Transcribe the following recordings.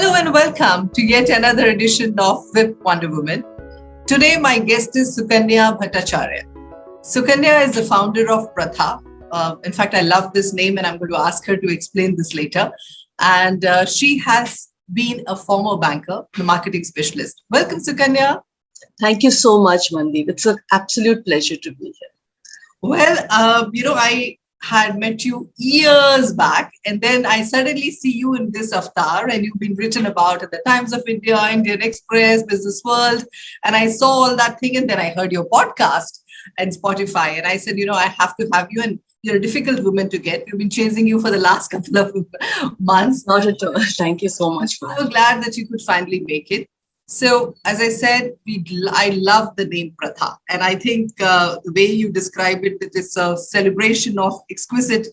Hello and welcome to yet another edition of WiP Wonder Woman. Today my guest is Sukanya Bhattacharya. Sukanya is the founder of Prathaa. In fact, I love this name and I'm going to ask her to explain this later. And she has been a former banker, the marketing specialist. Welcome, Sukanya. Thank you so much, Mandeep. It's an absolute pleasure to be here. Well, I had met you years back, and then I suddenly see you in this avatar, and you've been written about at the Times of India, Indian Express, Business World, and I saw all that thing, and then I heard your podcast and Spotify, and I said, I have to have you, and you're a difficult woman to get. We've been chasing you for the last couple of months. Not at all. Thank you so much. I'm so glad that you could finally make it. So, as I said, I love the name Prathaa. And I think the way you describe it, it is a celebration of exquisite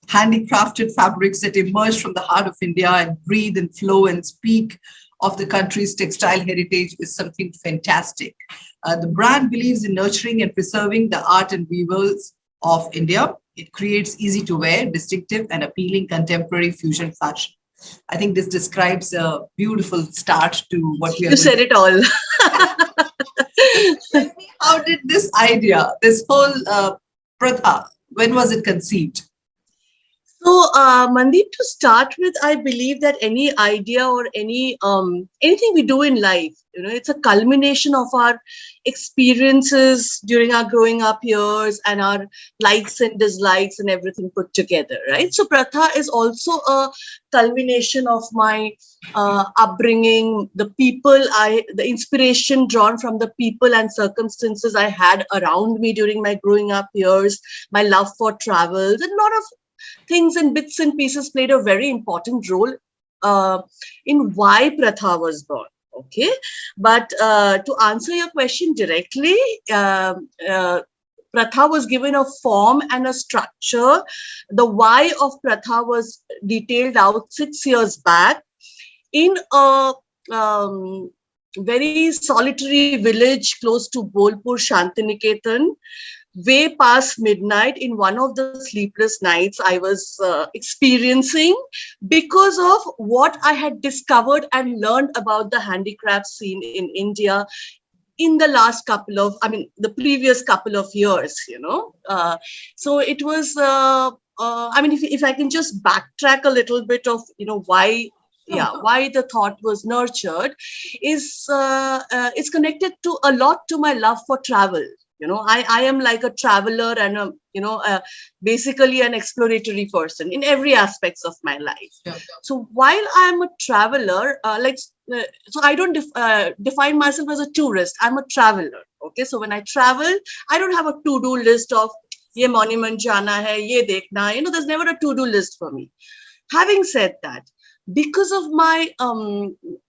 handicrafted fabrics that emerge from the heart of India and breathe and flow and speak of the country's textile heritage is something fantastic. The brand believes in nurturing and preserving the art and weavers of India. It creates easy to wear, distinctive and appealing contemporary fusion fashion. I think this describes a beautiful start to what we are doing. You said it all. Tell me, how did this idea, this whole Prathaa, when was it conceived? So, Mandeep, to start with, I believe that any idea or anything we do in life, it's a culmination of our experiences during our growing up years and our likes and dislikes and everything put together, right? So, Prathaa is also a culmination of my upbringing, the inspiration drawn from the people and circumstances I had around me during my growing up years, my love for travels, and a lot of things and bits and pieces played a very important role in why Prathaa was born. Okay, but to answer your question directly, Prathaa was given a form and a structure. The why of Prathaa was detailed out 6 years back in a very solitary village close to Bolpur, Shantiniketan. Way past midnight, in one of the sleepless nights I was experiencing because of what I had discovered and learned about the handicraft scene in India in the the previous couple of years, So it was, if I can just backtrack a little bit of, why the thought was nurtured is it's connected to a lot to my love for travel. I am like a traveler and basically an exploratory person in every aspects of my life. Yeah. So while I'm a traveler, so I don't define myself as a tourist. I'm a traveler. Okay, so when I travel, I don't have a to-do list of ye monument jana hai, ye dekhna. There's never a to-do list for me. Having said that, because of my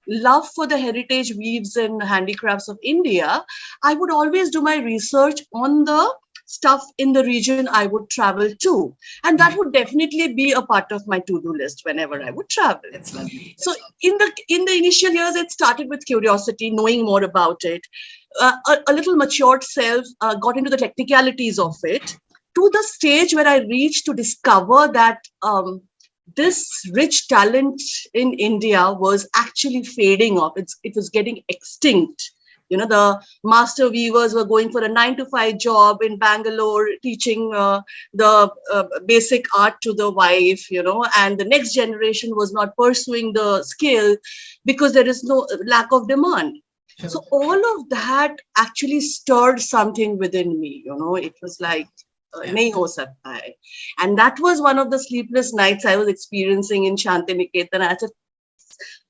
love for the heritage weaves and handicrafts of India, I would always do my research on the stuff in the region I would travel to. And that would definitely be a part of my to-do list whenever I would travel. That's lovely. So in the initial years, it started with curiosity, knowing more about it. A little matured self got into the technicalities of it, to the stage where I reached to discover that this rich talent in India was actually fading off. It was getting extinct. The master weavers were going for a 9-to-5 job in Bangalore, teaching the basic art to the wife, and the next generation was not pursuing the skill because there is no lack of demand. Sure. So all of that actually stirred something within me. It was like, nahi ho sakta hai. And that was one of the sleepless nights I was experiencing in Shantiniketan.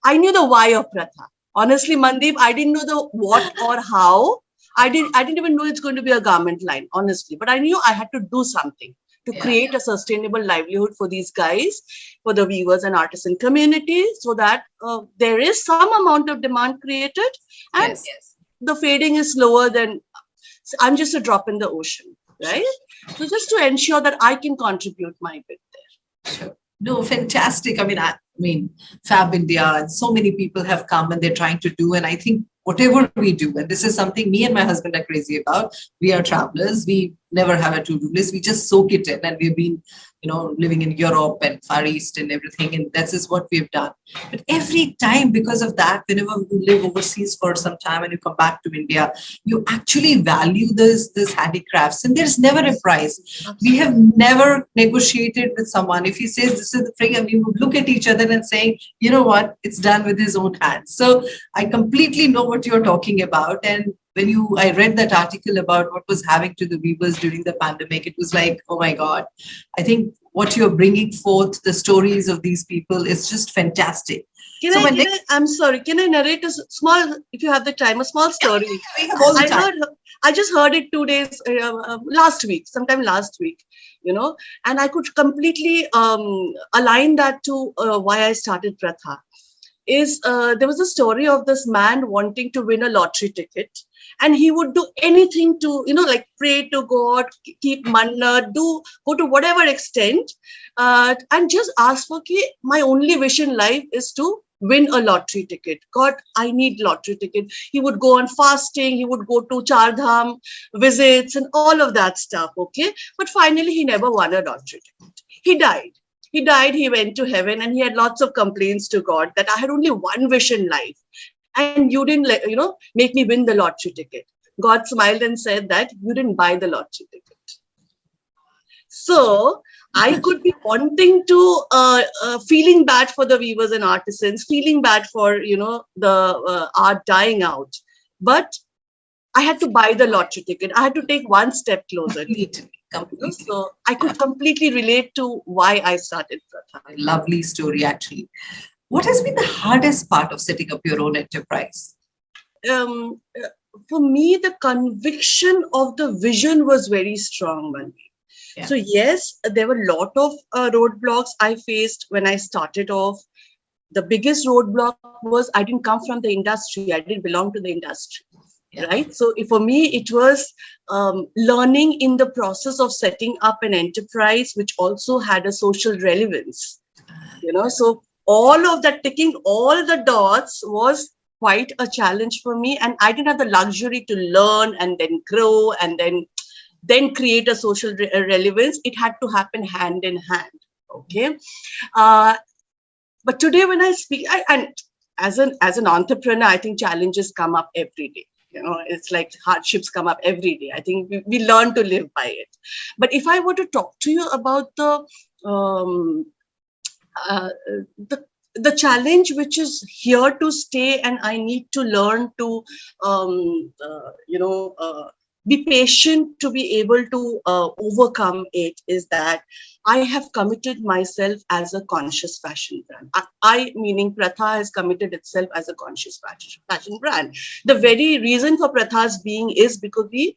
I knew the why of Prathaa. Honestly, Mandeep, I didn't know the what or how. I didn't even know it's going to be a garment line, honestly. But I knew I had to do something to create a sustainable livelihood for these guys, for the weavers and artisan community, so that there is some amount of demand created, and the fading is slower than. I'm just a drop in the ocean. Right? So just to ensure that I can contribute my bit there. Sure. No, fantastic. I mean, Fab India and so many people have come and they're trying to do. And I think whatever we do, and this is something me and my husband are crazy about, we are travelers. We never have a to-do list. We just soak it in, and we've been, living in Europe and Far East and everything, and that's just what we've done. But every time, because of that, whenever you live overseas for some time and you come back to India, you actually value this handicrafts, and there's never a price. We have never negotiated with someone. If he says this is the thing, and we would look at each other and saying, you know what, it's done with his own hands. So I completely know what you're talking about. And when I read that article about what was happening to the weavers during the pandemic, it was like, oh my God, I think what you're bringing forth, the stories of these people, is just fantastic. I'm sorry, can I narrate a small, if you have the time, a small story? We have all the time. I just heard it 2 days, sometime last week, and I could completely align that to why I started Prathaa. There was a story of this man wanting to win a lottery ticket, and he would do anything to, like pray to God, keep manna, go to whatever extent, and just ask for, my only wish in life is to win a lottery ticket. God, I need lottery ticket. He would go on fasting, he would go to Char Dham visits and all of that stuff, okay? But finally, he never won a lottery ticket. He died, he went to heaven, and he had lots of complaints to God that I had only one wish in life, and you didn't make me win the lottery ticket. God smiled and said that you didn't buy the lottery ticket. So I could be wanting to, feeling bad for the weavers and artisans, feeling bad for, the art dying out. But I had to buy the lottery ticket. I had to take one step closer. Completely. So I could completely relate to why I started Prathaa. Lovely story, actually. What has been the hardest part of setting up your own enterprise? For me, the conviction of the vision was very strong, Mandeep. Yeah. So yes, there were a lot of roadblocks I faced when I started off. The biggest roadblock was I didn't come from the industry. I didn't belong to the industry. Yeah. Right. So for me, it was learning in the process of setting up an enterprise, which also had a social relevance. So all of that, ticking all the dots, was quite a challenge for me. And I didn't have the luxury to learn and then grow and then create a social relevance. It had to happen hand in hand. Okay. But today when I speak, and as an entrepreneur, I think challenges come up every day. It's like hardships come up every day. I think we learn to live by it. But if I were to talk to you about the challenge which is here to stay, and I need to learn to, be patient to be able to overcome it, is that I have committed myself as a conscious fashion brand. I meaning Prathaa has committed itself as a conscious fashion brand. The very reason for Pratha's being is because we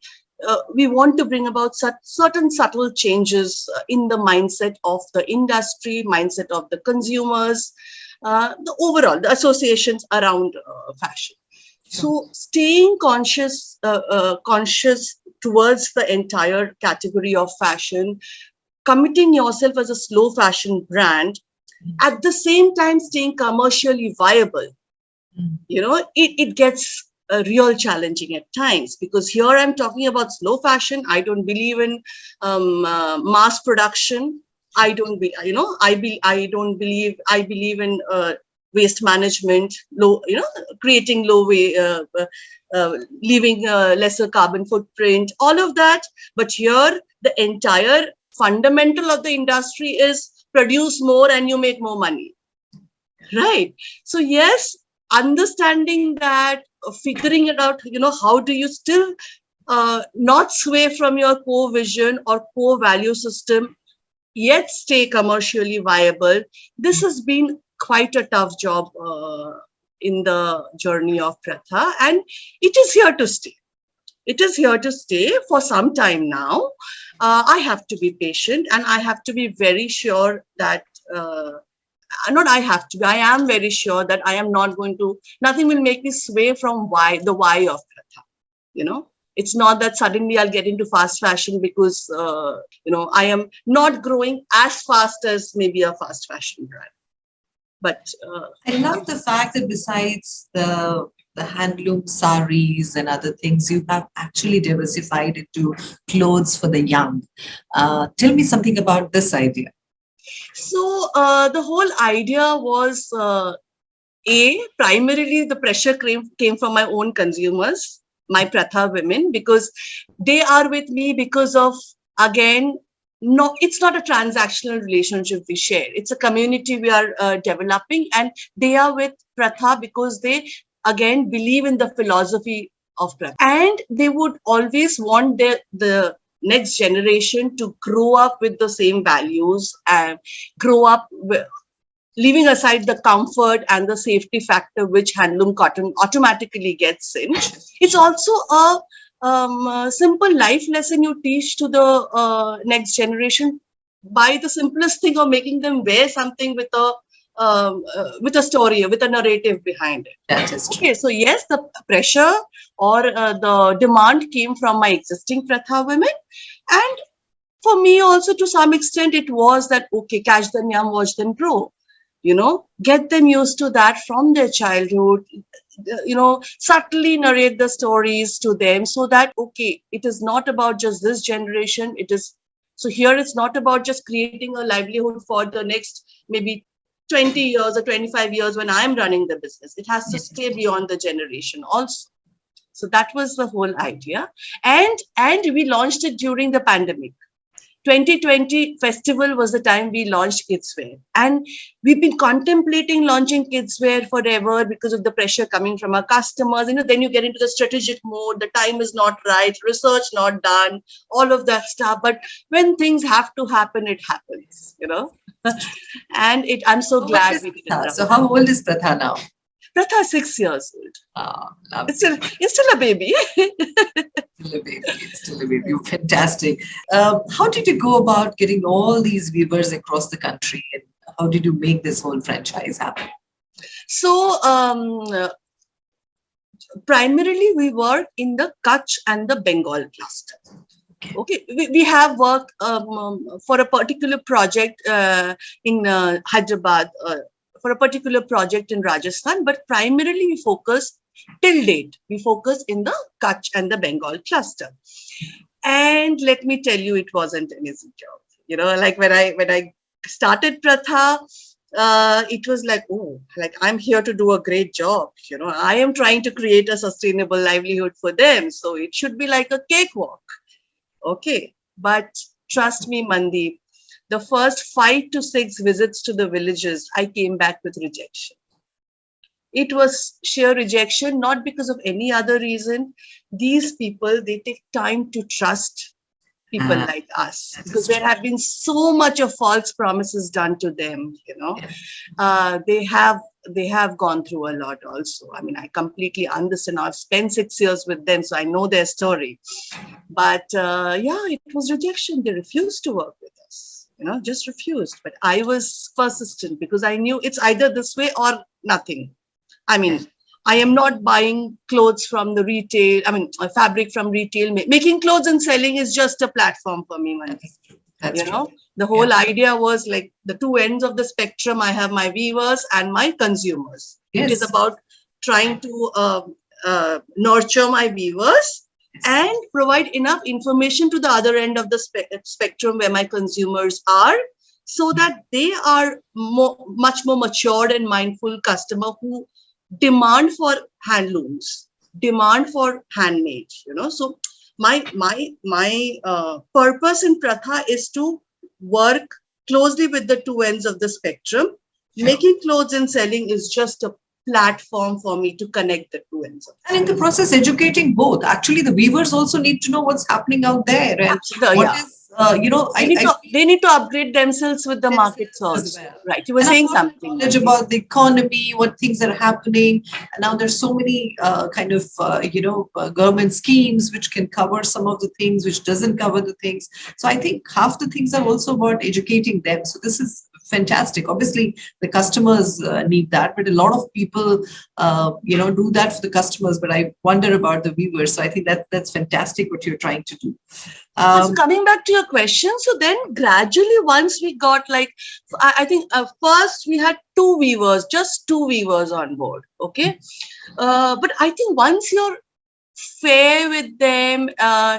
want to bring about certain subtle changes in the mindset of the industry, mindset of the consumers, the associations around fashion. So staying conscious towards the entire category of fashion, committing yourself as a slow fashion brand, at the same time staying commercially viable, it gets real challenging at times, because here I'm talking about slow fashion. I don't believe in mass production. I believe in waste management, creating low leaving lesser carbon footprint, all of that. But here, the entire fundamental of the industry is produce more and you make more money, right? So yes, understanding that, figuring it out, how do you still not sway from your core vision or core value system, yet stay commercially viable. This has been quite a tough job in the journey of Prathaa, and it is here to stay. It is here to stay for some time now. I have to be patient, and I have to be very sure that, I am very sure that I am not going to, nothing will make me sway from the why of Prathaa. It's not that suddenly I'll get into fast fashion because, I am not growing as fast as maybe a fast fashion brand. But I love the fact that besides the the handloom saris and other things, you have actually diversified into clothes for the young. Tell me something about this idea. So the whole idea was, primarily the pressure came from my own consumers, my Prathaa women, because they are with me because of, again, no, it's not a transactional relationship we share. It's a community we are developing, and they are with Prathaa because they, again, believe in the philosophy of Prathaa. And they would always want the next generation to grow up with the same values and grow up with, leaving aside the comfort and the safety factor which handloom cotton automatically gets in. It's also a simple life lesson you teach to the next generation by the simplest thing of making them wear something with a story, with a narrative behind it. That is true. Okay, so yes, the pressure or the demand came from my existing Prathaa women, and for me also to some extent it was that, okay, catch them young, watch them grow. Get them used to that from their childhood, subtly narrate the stories to them so that, okay, it is not about just this generation. So here it's not about just creating a livelihood for the next maybe 20 years or 25 years when I'm running the business. It has to stay beyond the generation also. So that was the whole idea. And we launched it during the pandemic. 2020 festival was the time we launched kidswear, and we've been contemplating launching kidswear forever because of the pressure coming from our customers. Then you get into the strategic mode, the time is not right, research not done, all of that stuff. But when things have to happen, it happens, and I'm so glad we did it. So how old is Prathaa now? Prathaa is 6 years old. Oh, it's still a baby. It's still a baby. Fantastic. How did you go about getting all these weavers across the country, and how did you make this whole franchise happen? So primarily we work in the Kutch and the Bengal cluster. Okay, we have worked for a particular project in Hyderabad, for a particular project in Rajasthan, but primarily we focus till date. We focus in the Kutch and the Bengal cluster. And let me tell you, it wasn't an easy job. Like when I started Prathaa, it was like, oh, like I'm here to do a great job. I am trying to create a sustainable livelihood for them. So it should be like a cakewalk. Okay. But trust me, Mandeep, the first 5 to 6 visits to the villages, I came back with rejection. It was sheer rejection, not because of any other reason. These people, they take time to trust people like us, because there have been so much of false promises done to them. They have gone through a lot also. I mean, I completely understand. I've spent 6 years with them, so I know their story. But it was rejection. They refused to work with us. Just refused. But I was persistent because I knew it's either this way or nothing. I mean, I am not buying clothes from the retail. I mean, fabric from retail. Making clothes and selling is just a platform for me. That's true. The whole idea was like the two ends of the spectrum. I have my weavers and my consumers. Yes. It is about trying to nurture my weavers and provide enough information to the other end of the spectrum where my consumers are, so that they are much more matured and mindful customer who demand for handlooms, demand for handmade. So my purpose in Prathaa is to work closely with the two ends of the spectrum. Sure. Making clothes and selling is just a platform for me to connect the two ends of it. And in the process, educating both. Actually, the weavers also need to know what's happening out there. And they need to upgrade themselves with the markets also. Well. Right. You were saying something. Knowledge about the economy, what things are happening. And now there's so many government schemes which can cover some of the things, which doesn't cover the things. So I think half the things are also about educating them. So this is fantastic. Obviously, the customers need that, but a lot of people, do that for the customers. But I wonder about the viewers. So I think that's fantastic what you're trying to do. So coming back to your question, so then gradually once we got I think first we had just two weavers on board, okay? But I think once you're fair with them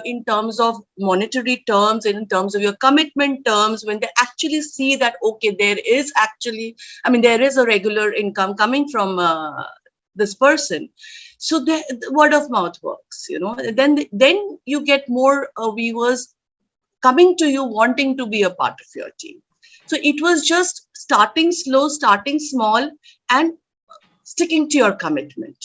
in terms of monetary terms, in terms of your commitment terms, when they actually see that, okay, there is a regular income coming from this person. So the word of mouth works, then you get more viewers coming to you, wanting to be a part of your team. So it was just starting slow, starting small, and sticking to your commitment,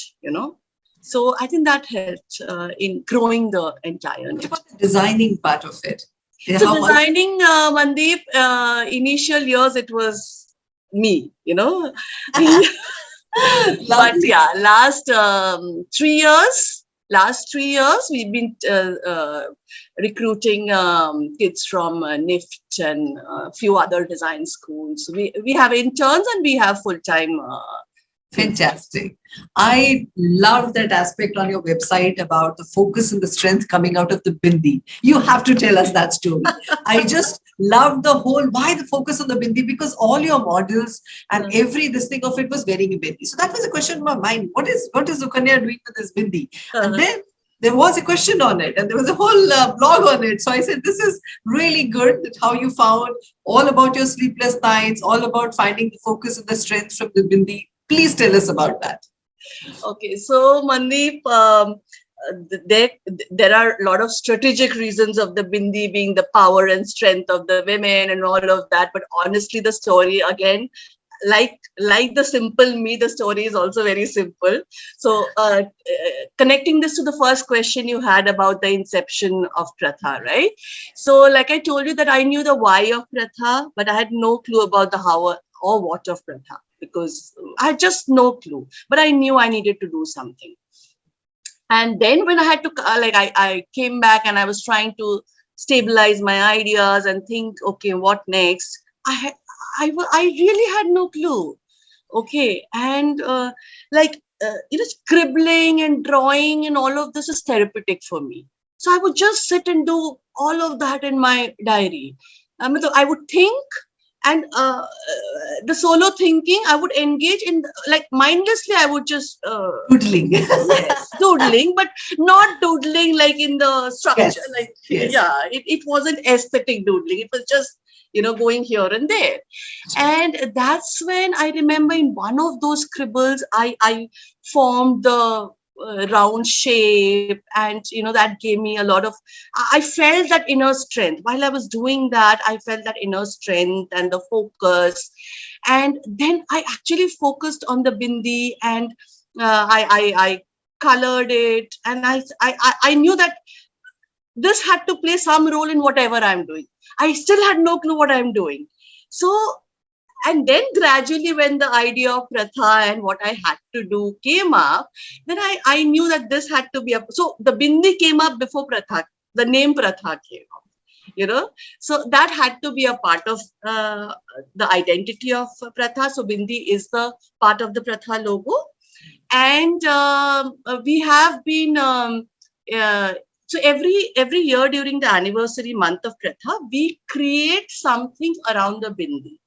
So I think that helped in growing the entire What about the designing part of it? So designing, Mandeep, initial years, it was me, But yeah, last 3 years, we've been recruiting kids from NIFT and a few other design schools. We have interns and we have full-time. Fantastic. I love that aspect on your website about the focus and the strength coming out of the bindi. You have to tell us that story. I just love why the focus on the bindi, because all your models and this thing of it was wearing a bindi. So that was a question in my mind. What is Sukanya doing with this bindi? And then there was a question on it and there was a whole blog on it. So I said, this is really good, that how you found all about your sleepless nights, all about finding the focus and the strength from the bindi. Please tell us about that. Okay, so Mandeep, there are a lot of strategic reasons of the bindi being the power and strength of the women and all of that. But honestly, the story, again, like the simple me, the story is also very simple. So connecting this to the first question you had about the inception of Prathaa, right? So like I told you that I knew the why of Prathaa, but I had no clue about the how or what of Prathaa, because I had just no clue, but I knew I needed to do something. And then when I had to, I came back and I was trying to stabilize my ideas and think, okay, what next? I really had no clue. Okay. And scribbling and drawing and all of this is therapeutic for me. So I would just sit and do all of that in my diary. I would think, and the solo thinking, I would engage in, mindlessly, I would just doodling. Yes, doodling, but not doodling like in the structure. Yes. Yeah, it wasn't aesthetic doodling. It was just, going here and there. And that's when I remember in one of those scribbles, I formed the round shape, and that gave me a lot of, I felt that inner strength while I was doing that. I felt that inner strength and the focus, and then I actually focused on the bindi, and I colored it, and I knew that this had to play some role in whatever I'm doing. I still had no clue what I'm doing. So, and then gradually when the idea of Prathaa and what I had to do came up, then I knew that this had to be so the bindi came up before Prathaa, the name Prathaa came up, so that had to be a part of the identity of Prathaa. So bindi is the part of the Prathaa logo. And we have been, so every year during the anniversary month of Prathaa, we create something around the bindi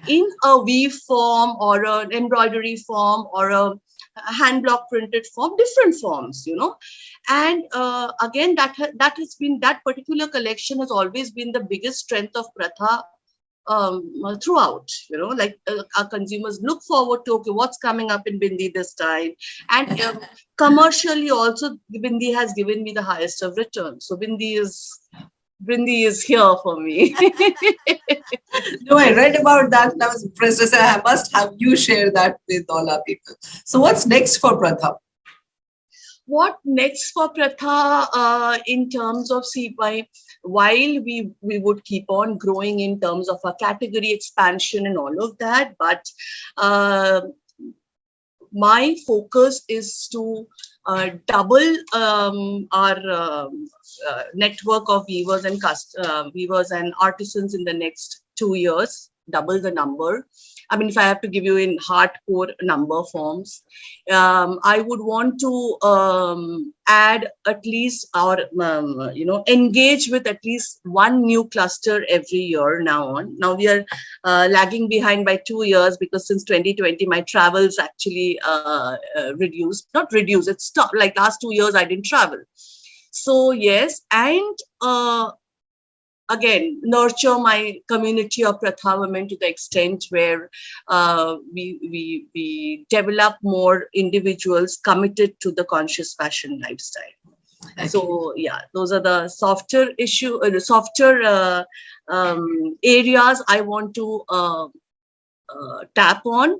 in a weave form or an embroidery form or a hand block printed form, different forms, And again, that has been, that particular collection has always been the biggest strength of Prathaa throughout, our consumers look forward to, okay, what's coming up in bindi this time. And commercially also, bindi has given me the highest of returns. So bindi is here for me. No, I read about that and I was impressed. I said, I must have you share that with all our people. So what's next for Prathaa? What next for Prathaa in terms of, while we would keep on growing in terms of our category expansion and all of that, but my focus is to double our network of weavers and artisans in the next 2 years, double the number. I mean, if I have to give you in hardcore number forms, I would want to add at least, or engage with at least one new cluster every year now on. Now we are lagging behind by 2 years because since 2020 my travels actually reduced. Not reduced, it stopped. Like last 2 years I didn't travel. So yes, and again, nurture my community of Prathaa women to the extent where we develop more individuals committed to the conscious fashion lifestyle. Okay. So yeah, those are the softer areas I want to tap on.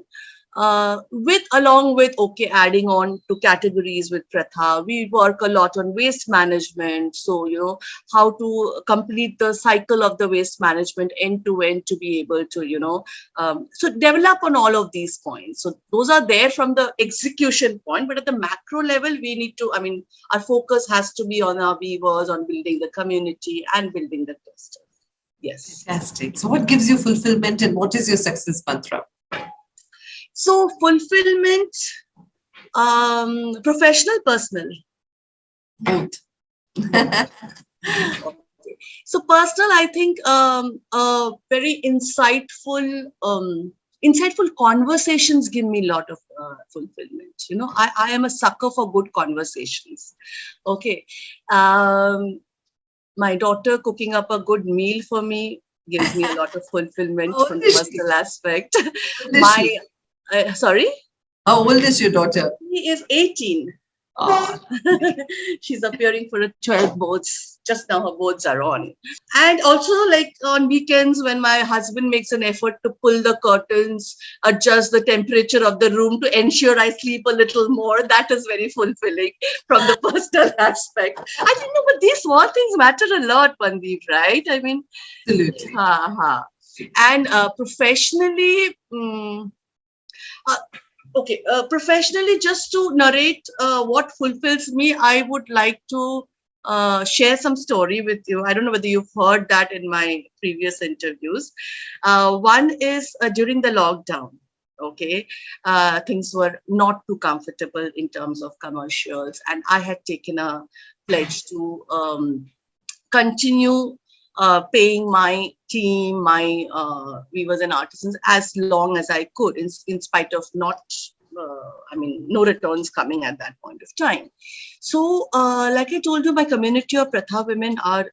Along with adding on to categories with Prathaa, we work a lot on waste management. So, how to complete the cycle of the waste management end to end to be able to, so develop on all of these points. So those are there from the execution point, but at the macro level, we need to, our focus has to be on our weavers, on building the community and building the cluster. Yes. Fantastic. So what gives you fulfillment and what is your success mantra? So fulfillment, professional, personal? Both. Okay. So personal, I think very insightful conversations give me a lot of fulfillment. I am a sucker for good conversations. Okay. My daughter cooking up a good meal for me gives me a lot of fulfillment from the personal aspect. Sorry? How old is your daughter? She is 18. Oh. She's appearing for 12 boards. Just now her boards are on. And also like on weekends when my husband makes an effort to pull the curtains, adjust the temperature of the room to ensure I sleep a little more, that is very fulfilling from the personal aspect. I think, but these small things matter a lot, Mandeep, right? Absolutely. And professionally, professionally, just to narrate what fulfills me, I would like to share some story with you. I don't know whether you've heard that in my previous interviews. One is during the lockdown. Okay, things were not too comfortable in terms of commercials, and I had taken a pledge to continue paying my team, my weavers and artisans as long as I could, in spite of no returns coming at that point of time. So, like I told you, my community of Prathaa women are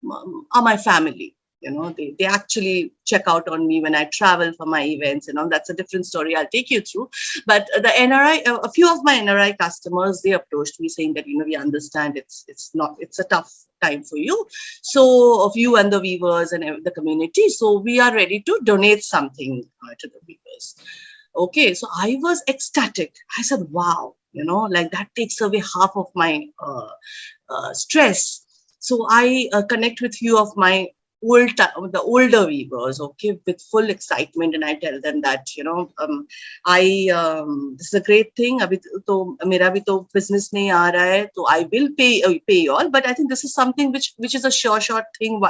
my family. They actually check out on me when I travel for my events. That's a different story I'll take you through. But the NRI, a few of my NRI customers, they approached me saying that, we understand it's a tough time for you. So of you and the weavers and the community. So we are ready to donate something to the weavers. Okay. So I was ecstatic. I said, wow, like that takes away half of my stress. So I connect with few of my the older weavers, okay, with full excitement, and I tell them that this is a great thing. Abhi to mera bhi to business nahi aa raha hai, so I will pay you all. But I think this is something which is a short thing,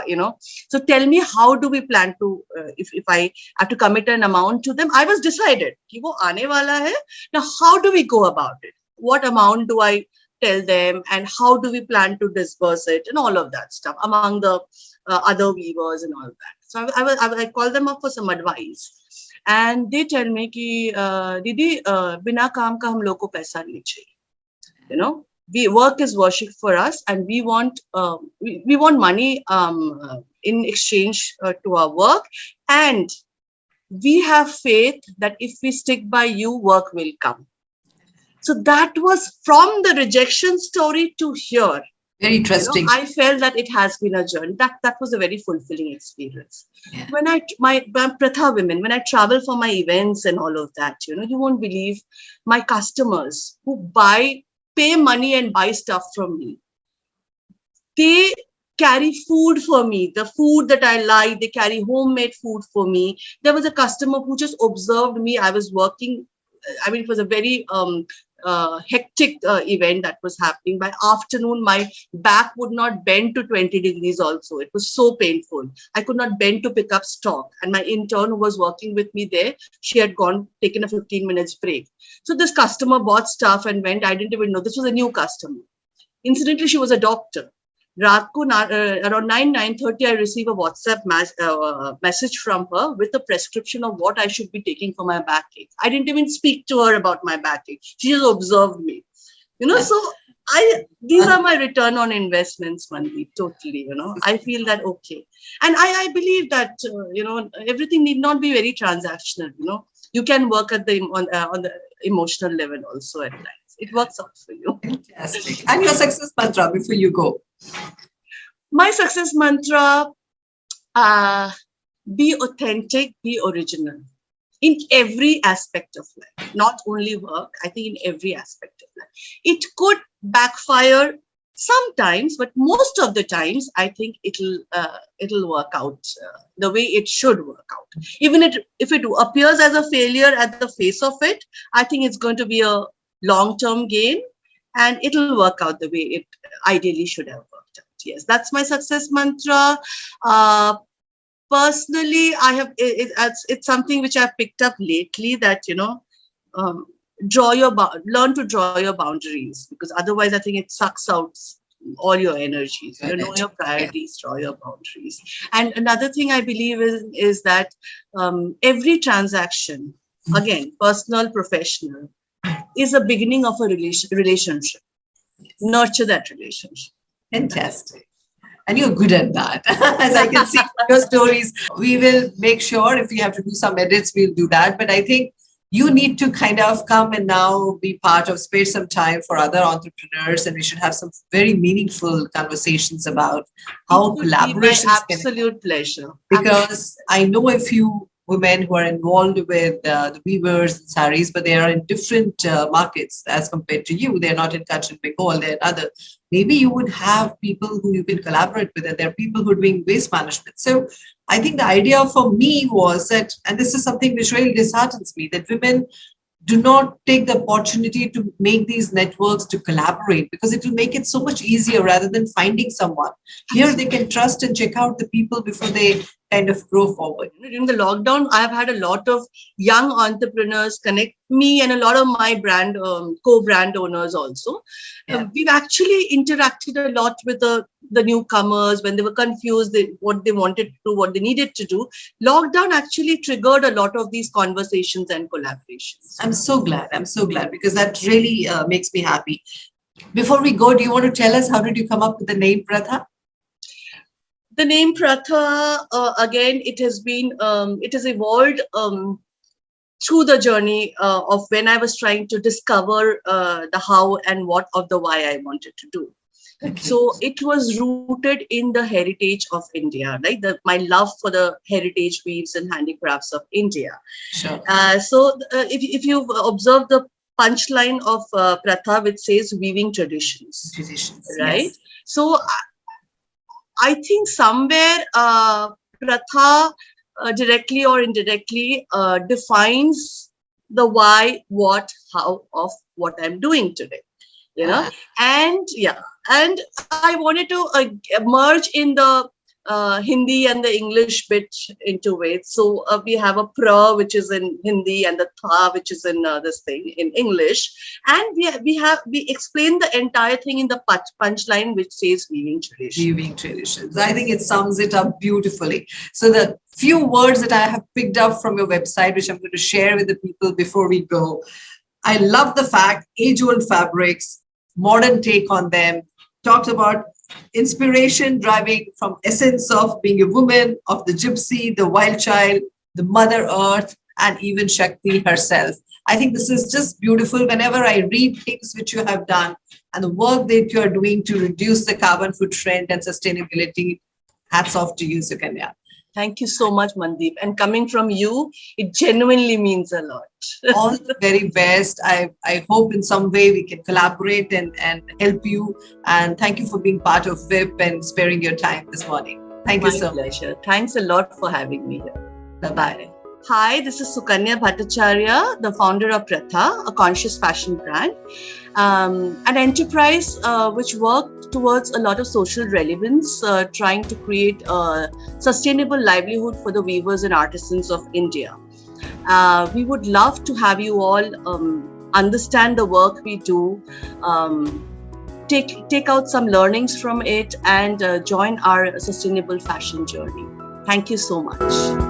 So tell me, how do we plan to if I have to commit an amount to them? I was decided ki wo aane wala hai. Now how do we go about it? What amount do I tell them, and how do we plan to disperse it, and all of that stuff among the other weavers and all that. So I call them up for some advice, and they tell me ki Didi, bina kaam ka hum log ko paisa nahi chahiye. Work is worship for us, and we want money in exchange to our work, and we have faith that if we stick by you, work will come. So that was from the rejection story to here. Very interesting. I felt that it has been a journey. That was a very fulfilling experience. Yeah. When my Prathaa women, when I travel for my events and all of that, you won't believe my customers who pay money and buy stuff from me. They carry food for me, the food that I like. They carry homemade food for me. There was a customer who just observed me. I was working. It was a very hectic event that was happening. By afternoon, my back would not bend to 20 degrees also. It was so painful. I could not bend to pick up stock. And my intern who was working with me there, she had taken a 15 minutes break. So this customer bought stuff and went. I didn't even know. This was a new customer. Incidentally, she was a doctor. Around 9:30, I received a WhatsApp message from her with a prescription of what I should be taking for my backache. I didn't even speak to her about my backache. She just observed me. So these are my return on investments, Mandeep, totally, I feel that, okay. And I believe that, everything need not be very transactional, you can work on the emotional level also at times. It works out for you. Fantastic. And your success mantra before you go? My success mantra, be authentic, be original in every aspect of life, not only work, I think in every aspect of life. It could backfire sometimes, but most of the times, I think it'll work out the way it should work out. Even if it appears as a failure at the face of it, I think it's going to be a long-term gain, and it'll work out the way it ideally should have worked out. Yes, that's my success mantra. Personally, it's something which I've picked up lately, that learn to draw your boundaries, because otherwise I think it sucks out all your energies. Know your priorities, draw your boundaries. And another thing I believe is that every transaction, again, personal, professional, is a beginning of a relationship. Nurture that relationship. Fantastic. And you're good at that. As I can see from your stories, we will make sure if we have to do some edits, we'll do that. But I think you need to kind of come and now be part of, spare some time for other entrepreneurs, and we should have some very meaningful conversations about how collaborations can. Absolute pleasure. Because I know a few women who are involved with the weavers and saris, but they are in different markets as compared to you. They're not in Kutch and Bengal, they're in other. Maybe you would have people who you can collaborate with, and there are people who are doing waste management. So I think the idea for me was that, and this is something which really disheartens me, that women do not take the opportunity to make these networks to collaborate, because it will make it so much easier rather than finding someone. Here they can trust and check out the people before they kind of grow forward. During the lockdown, I've had a lot of young entrepreneurs connect me, and a lot of my brand co-brand owners also. Yeah. We've actually interacted a lot with the newcomers when they were confused, what they wanted to do, what they needed to do. Lockdown actually triggered a lot of these conversations and collaborations. I'm so glad, because that really makes me happy. Before we go, do you want to tell us, how did you come up with the name Prathaa? The name Prathaa, again, it has evolved through the journey of when I was trying to discover the how and what of the why I wanted to do. Okay. So it was rooted in the heritage of India, right? My love for the heritage weaves and handicrafts of India. Sure. So if you've observed the punchline of Prathaa, which says weaving traditions. Right? Yes. So I think somewhere Prathaa directly or indirectly defines the why, what, how of what I'm doing today. And I wanted to merge in the Hindi and the English bit into it. So we have a pra, which is in Hindi, and the tha, which is in this thing in English. And we explain the entire thing in the punchline, which says weaving traditions. Weaving traditions. I think it sums it up beautifully. So the few words that I have picked up from your website, which I'm going to share with the people before we go. I love the fact, age-old fabrics, modern take on them, talked about inspiration driving from essence of being a woman, of the gypsy, the wild child, the mother earth, and even Shakti herself. I think this is just beautiful. Whenever I read things which you have done and the work that you are doing to reduce the carbon footprint and sustainability, hats off to you, Sukanya. Thank you so much, Mandeep. And coming from you, it genuinely means a lot. All the very best. I hope in some way we can collaborate and help you. And thank you for being part of WiP and sparing your time this morning. Thank you so much. My pleasure. Thanks a lot for having me here. Bye-bye. Hi, this is Sukanya Bhattacharya, the founder of Prathaa, a conscious fashion brand, an enterprise which works towards a lot of social relevance, trying to create a sustainable livelihood for the weavers and artisans of India. We would love to have you all understand the work we do, take out some learnings from it, and join our sustainable fashion journey. Thank you so much.